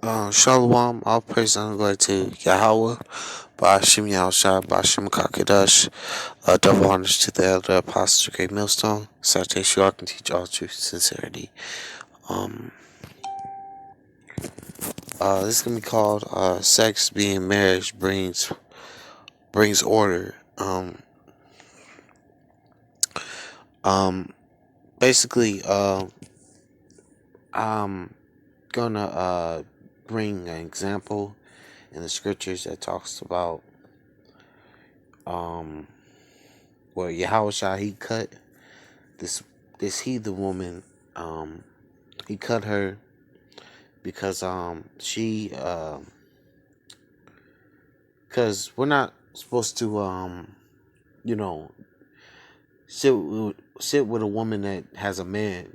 Shalom, all praise and glory to Yahweh, Ba'ashim Yahushua, Ba'ashim Kakadash, double honors to the elder apostle, great millstone, citation I can teach all truth, sincerity. Um, this is gonna be called "Sex Being Marriage Brings Order." Um, basically, I'm gonna bring an example in the scriptures that talks about um where Yahushua he cut this this heathen woman. um he cut her because she because we're not supposed to you know sit with a woman that has a man,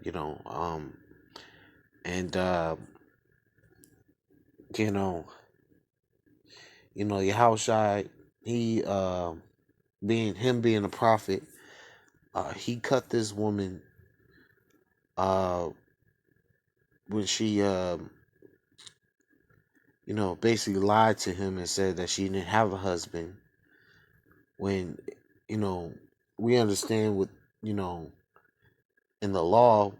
and you know Yahushua, he being a prophet, he cut this woman uh when she basically lied to him and said that she didn't have a husband. When you know we understand with you know in the law,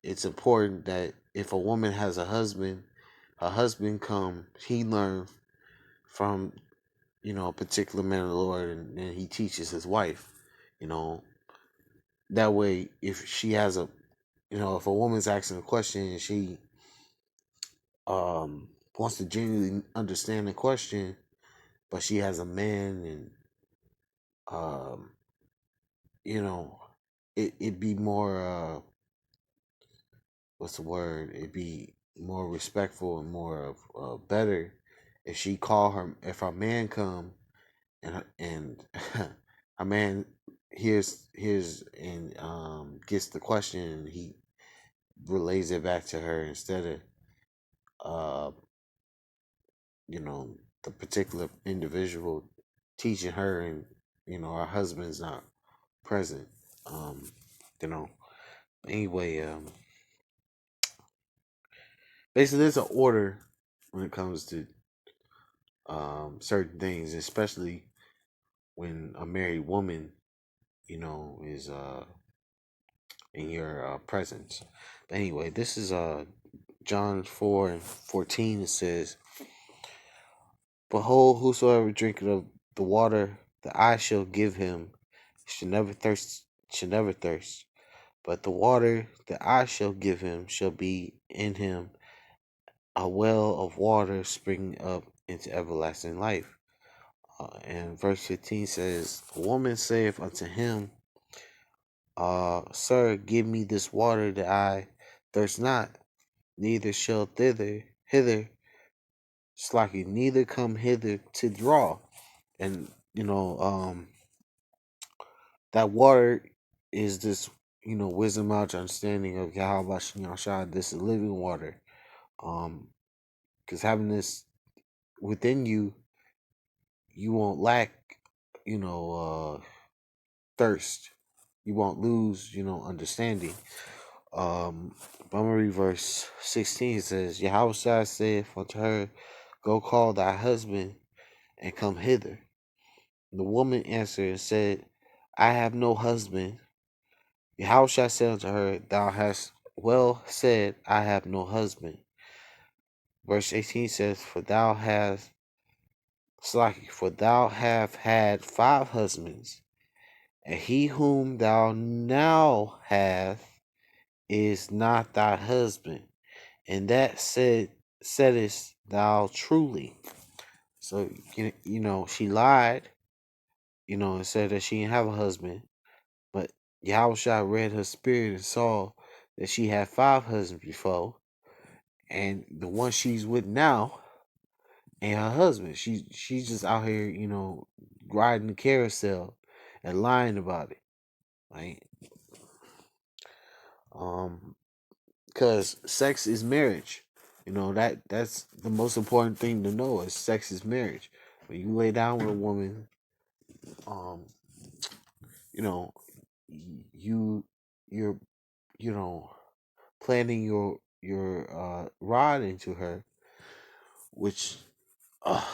it's important that if a woman has a husband, her husband come, he learn from a particular man of the Lord, and he teaches his wife. You know that way, if she has a if a woman's asking a question and she wants to genuinely understand the question, but she has a man, and um you know it'd be more what's the word? It'd be more respectful and more better if she call her, if her man come, and a man hears and gets the question, and he relays it back to her, instead of uh you know the particular individual teaching her, and her husband's not present. um you know anyway, basically there's an order when it comes to certain things, especially when a married woman, is in your presence. But anyway, this is John 4:14. It says, "Behold, whosoever drinketh of the water that I shall give him should never thirst. But the water that I shall give him shall be in him a well of water springing up into everlasting life." And verse 15 says, "A woman saith unto him, Sir, give me this water that I thirst not, neither shall hither, slacky, neither come hither to draw." And that water is this, wisdom, knowledge, understanding of Yahweh Shah. This is living water. Because having this within you, you won't lack, you know, thirst. You won't lose, understanding. But I'm gonna read verse 16. It says, Yahweh saith unto her, Go call thy husband and come hither. The woman answered and said, I have no husband. Yahweh said unto her, Thou hast well said, I have no husband. Verse 18 says, For thou have had 5 husbands, and he whom thou now hast is not thy husband, and that saidest thou truly. So she lied, and said that she didn't have a husband, but Yahushua read her spirit and saw that she had 5 husbands before, and the one she's with now ain't her husband. She's just out here, riding the carousel and lying about it, right? Um, because sex is marriage. That's the most important thing to know, is sex is marriage. When you lay down with a woman, um, you know, you you're planning your your rod into her, which uh,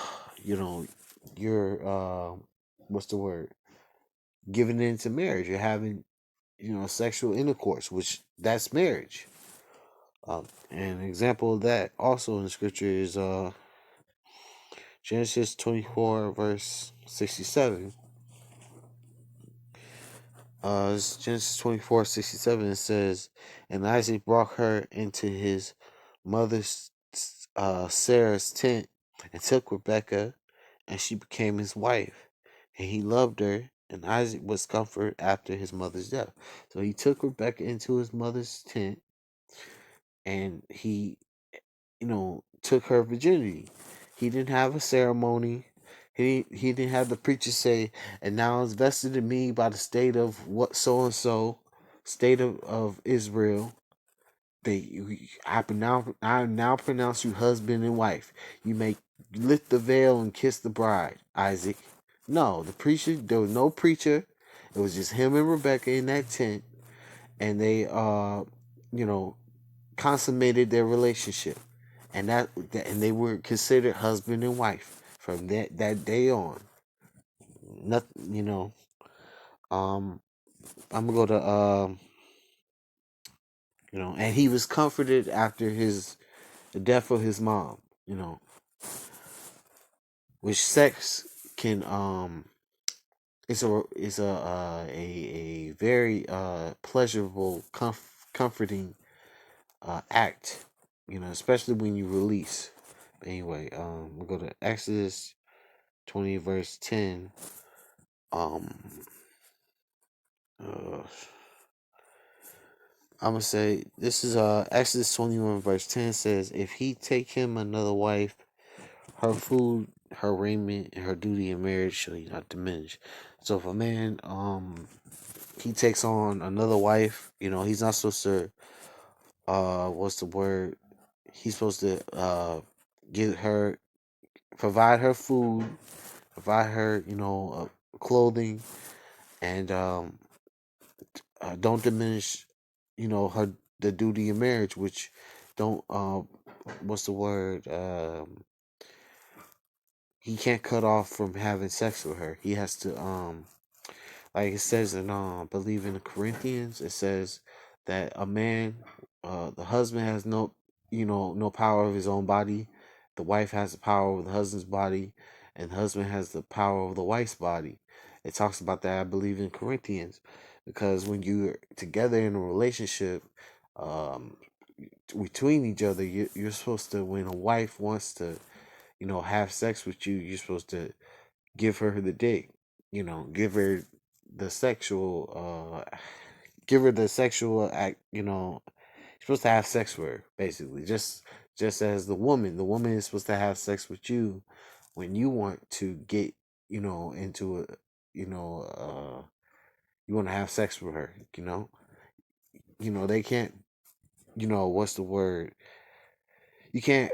you know you're what's the word, giving into marriage. You're having sexual intercourse, which that's marriage. And an example of that also in the scripture is Genesis 24 verse 67. It's Genesis 24:67. It says, and Isaac brought her into his mother's Sarah's tent and took Rebekah, and she became his wife. And he loved her, and Isaac was comforted after his mother's death. So he took Rebekah into his mother's tent, and he took her virginity. He didn't have a ceremony. He didn't have the preacher say, and now it's vested in me by the state of what so and so, state of Israel. I now pronounce you husband and wife. You may lift the veil and kiss the bride, Isaac. No, there was no preacher. It was just him and Rebecca in that tent, and they you know, consummated their relationship, and and they were considered husband and wife from that day on. Nothing, Um, I'm gonna go to and he was comforted after the death of his mom. Which sex can it's a very pleasurable, comforting act. Especially when you release. Anyway, we'll go to Exodus 20 verse 10. Um, uh, I'm gonna say this is Exodus 21 verse 10 says, if he take him another wife, her food, her raiment, and her duty in marriage shall not diminish. So if a man he takes on another wife, he's not supposed to what's the word? He's supposed to give her provide her food, provide her, clothing, and don't diminish, her the duty of marriage, which don't what's the word? He can't cut off from having sex with her. He has to like it says in believe in the Corinthians, it says that a man, the husband has no power of his own body. The wife has the power over the husband's body, and the husband has the power over the wife's body. It talks about that, I believe, in Corinthians, because when you're together in a relationship, um, between each other, you're supposed to. When a wife wants to, have sex with you, you're supposed to give her the dick. Give her the sexual give her the sexual act, you're supposed to have sex with her, basically. Just as the woman is supposed to have sex with you when you want to get, into a you know, you want to have sex with her, they can't, what's the word? You can't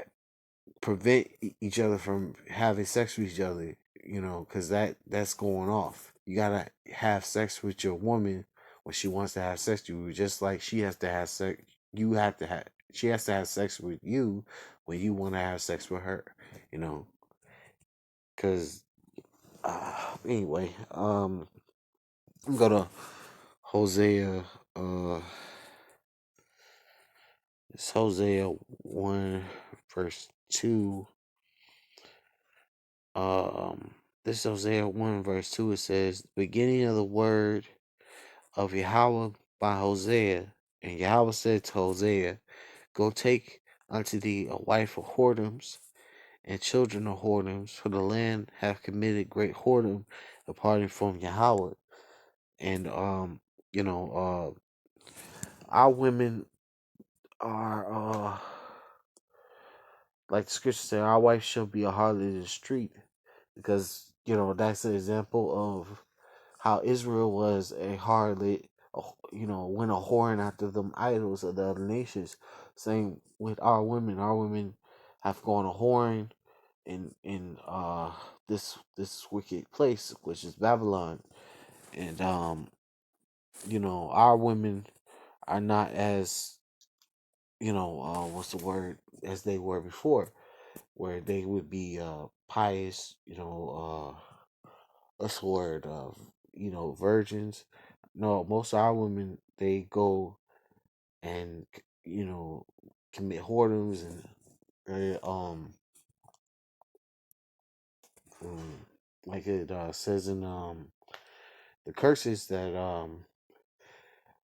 prevent each other from having sex with each other, because that's going off. You gotta have sex with your woman when she wants to have sex with you, just like she has to have sex. She has to have sex with you when you want to have sex with her, you know. Because anyway, I'm gonna Hosea. It's Hosea 1 verse 2. This is Hosea 1 verse 2. It says, the beginning of the word of Yahweh by Hosea. And Yahweh said to Hosea, go take unto thee a wife of whoredoms and children of whoredoms, for the land hath committed great whoredom departing from Yahweh. And our women are like the scripture said, our wife shall be a harlot in the street, because that's an example of how Israel was a harlot, went a whoring after them idols of the other nations. Same with our women. Our women have gone a whoring in this wicked place, which is Babylon. And our women are not as what's the word, as they were before, where they would be pious, what's the word, virgins. No, most of our women, they go and commit whoredoms, and like it says in the curses that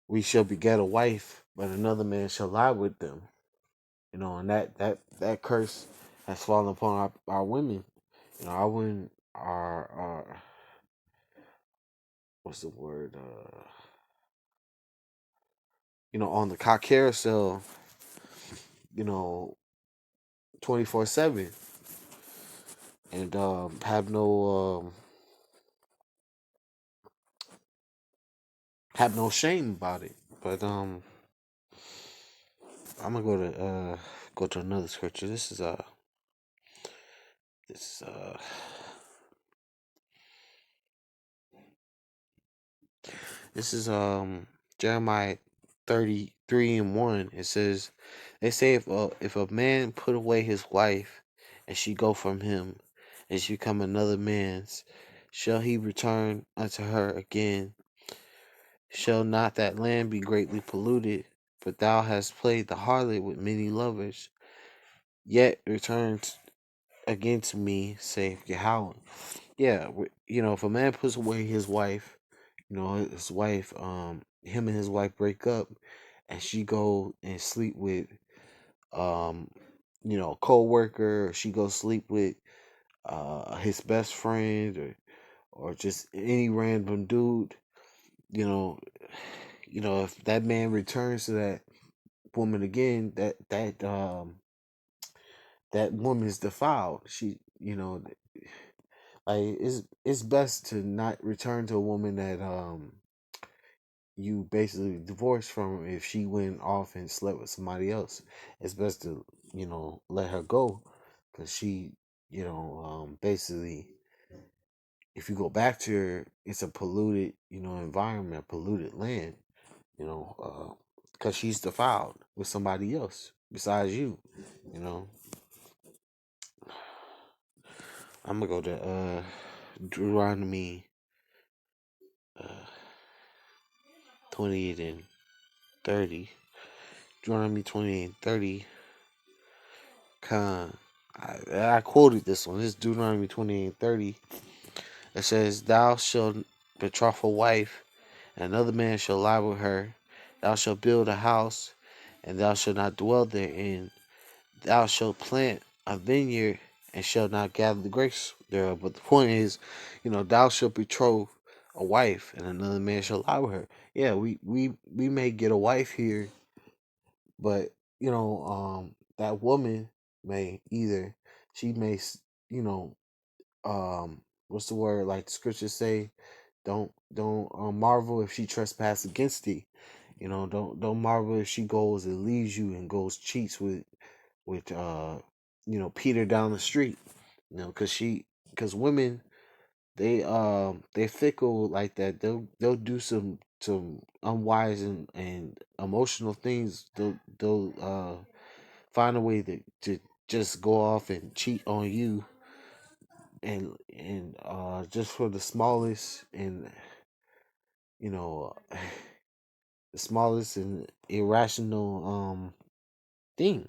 we shall beget a wife, but another man shall lie with them. And that curse has fallen upon our women. Our women are what's the word? On the cock carousel, you know, 24/7, and have no shame about it. But I'm gonna go to another scripture. This is this is Jeremiah 33:1. It says, they say, if a man put away his wife, and she go from him, and she become another man's, shall he return unto her again? Shall not that land be greatly polluted? For thou hast played the harlot with many lovers, yet returned again to me, saith Yahweh. Yeah, if a man puts away his wife, his wife, him and his wife break up, and she go and sleep with, a co-worker, or she go sleep with his best friend, or just any random dude, you know, if that man returns to that woman again, that woman is defiled. Like, it's best to not return to a woman that you basically divorced from. If she went off and slept with somebody else, it's best to let her go, because she basically, if you go back to her, it's a polluted environment, polluted land, because she's defiled with somebody else besides you. you know I'm gonna go to Deuteronomy uh 28 and 30. Deuteronomy 28 and 30. Con. I quoted this one. This is Deuteronomy 28 and 30. It says, thou shalt betroth a wife, and another man shall lie with her. Thou shalt build a house, and thou shalt not dwell therein. Thou shalt plant a vineyard, and shalt not gather the grapes thereof. But the point is, thou shalt betroth a wife, and another man shall lie with her. Yeah, we may get a wife here, but that woman may either, she may what's the word, like the scriptures say, don't marvel if she trespass against thee. Don't marvel if she goes and leaves you and goes cheats with Peter down the street. Because women, they're fickle like that. They'll do some unwise and emotional things. They'll find a way to just go off and cheat on you, and just for the smallest and you know the smallest and irrational thing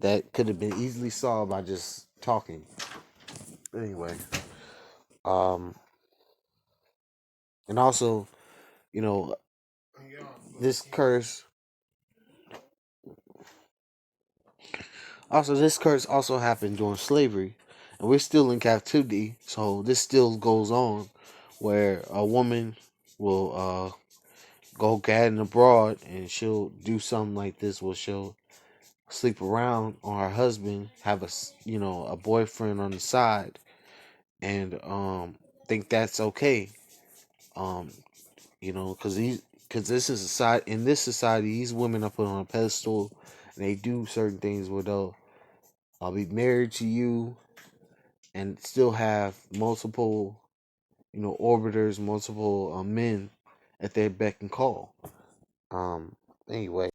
that could have been easily solved by just talking. Anyway, um and also, you know this curse this curse also happened during slavery, and we're still in captivity, so this still goes on, where a woman will go gadding abroad, and she'll do something like this, where she'll sleep around on her husband, have a boyfriend on the side, and think that's okay. Um, because this is in this society, these women are put on a pedestal, and they do certain things where I'll be married to you and still have multiple, orbiters, multiple men at their beck and call. Um. Anyway.